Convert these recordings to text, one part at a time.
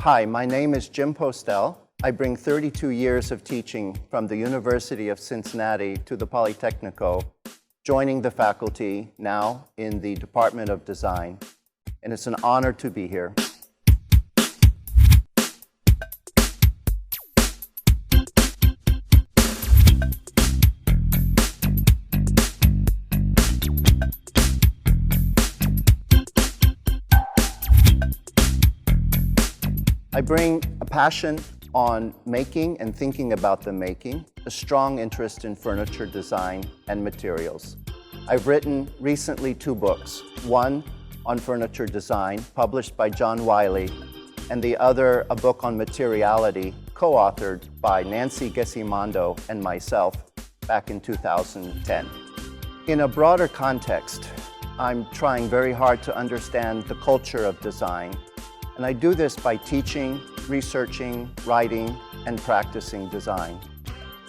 Hi, my name is Jim Postell. I bring 32 years of teaching from the University of Cincinnati to the Politecnico, joining the faculty now in the Department of Design, and it's an honor to be here. I bring a passion on making and thinking about the making, a strong interest in furniture design and materials. I've written recently 2 books, one on furniture design, published by John Wiley, and the other a book on materiality, co-authored by Nancy Gesimondo and myself back in 2010. In a broader context, I'm trying very hard to understand the culture of design, and I do this by teaching, researching, writing, and practicing design.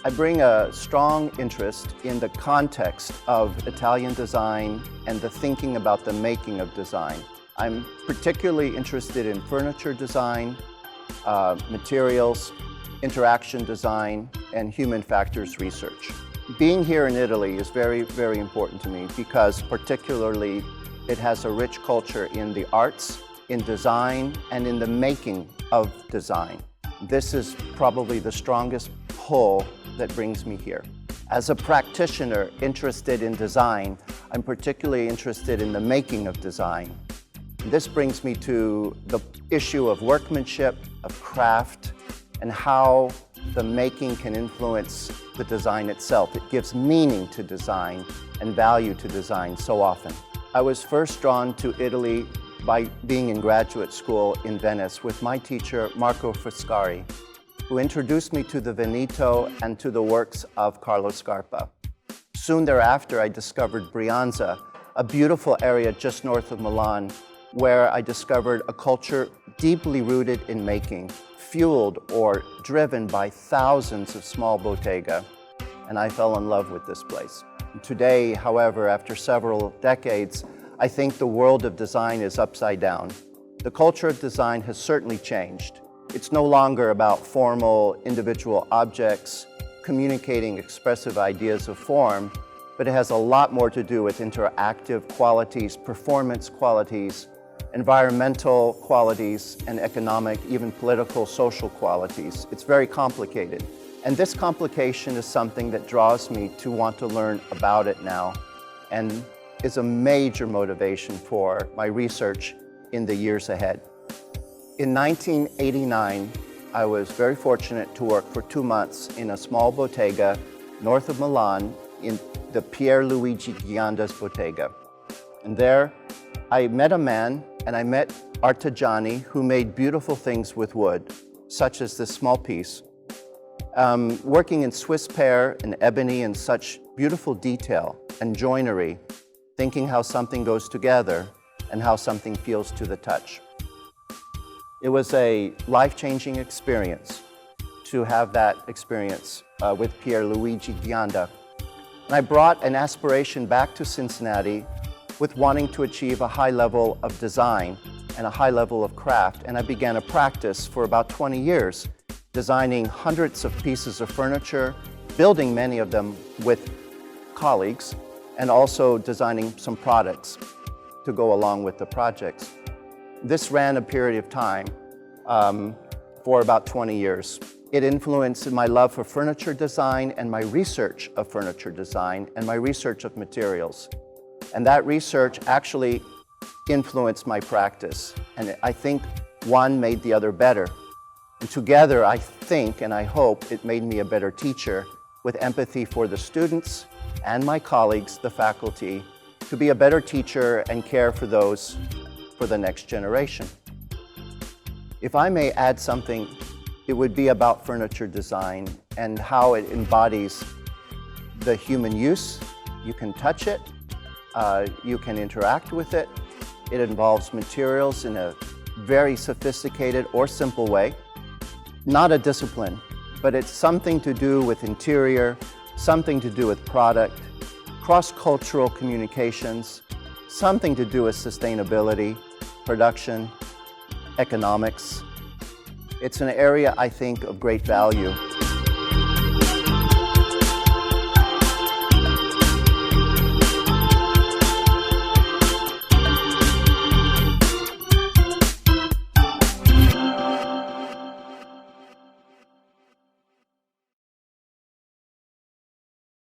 I bring a strong interest in the context of Italian design and the thinking about the making of design. I'm particularly interested in furniture design, materials, interaction design, and human factors research. Being here in Italy is very, very important to me because particularly it has a rich culture in the arts, in design, and in the making of design. This is probably the strongest pull that brings me here. As a practitioner interested in design, I'm particularly interested in the making of design. This brings me to the issue of workmanship, of craft, and how the making can influence the design itself. It gives meaning to design and value to design so often. I was first drawn to Italy by being in graduate school in Venice with my teacher, Marco Foscari, who introduced me to the Veneto and to the works of Carlo Scarpa. Soon thereafter, I discovered Brianza, a beautiful area just north of Milan, where I discovered a culture deeply rooted in making, fueled or driven by thousands of small bottega, and I fell in love with this place. Today, however, after several decades, I think the world of design is upside down. The culture of design has certainly changed. It's no longer about formal individual objects communicating expressive ideas of form, but it has a lot more to do with interactive qualities, performance qualities, environmental qualities, and economic, even political, social qualities. It's very complicated. And this complication is something that draws me to want to learn about it now, and is a major motivation for my research in the years ahead. In 1989, I was very fortunate to work for 2 months in a small bottega north of Milan in the Pierluigi Ghianda's bottega. And there I met a man and I met artigiani who made beautiful things with wood, such as this small piece. Working in Swiss pear and ebony and such beautiful detail and joinery, thinking how something goes together and how something feels to the touch. It was a life-changing experience to have that experience with Pierluigi Ghianda. And I brought an aspiration back to Cincinnati with wanting to achieve a high level of design and a high level of craft, and I began a practice for about 20 years, designing hundreds of pieces of furniture, building many of them with colleagues, and also designing some products to go along with the projects. This ran a period of time for about 20 years. It influenced my love for furniture design and my research of furniture design and my research of materials. And that research actually influenced my practice. And I think one made the other better. And together, I think and I hope it made me a better teacher with empathy for the students and my colleagues, the faculty, to be a better teacher and care for those for the next generation. If I may add something, it would be about furniture design and how it embodies the human use. You can touch it, you can interact with it. It involves materials in a very sophisticated or simple way. Not a discipline, but it's something to do with interior, something to do with product, cross-cultural communications, something to do with sustainability, production, economics, It's an area, I think, of great value.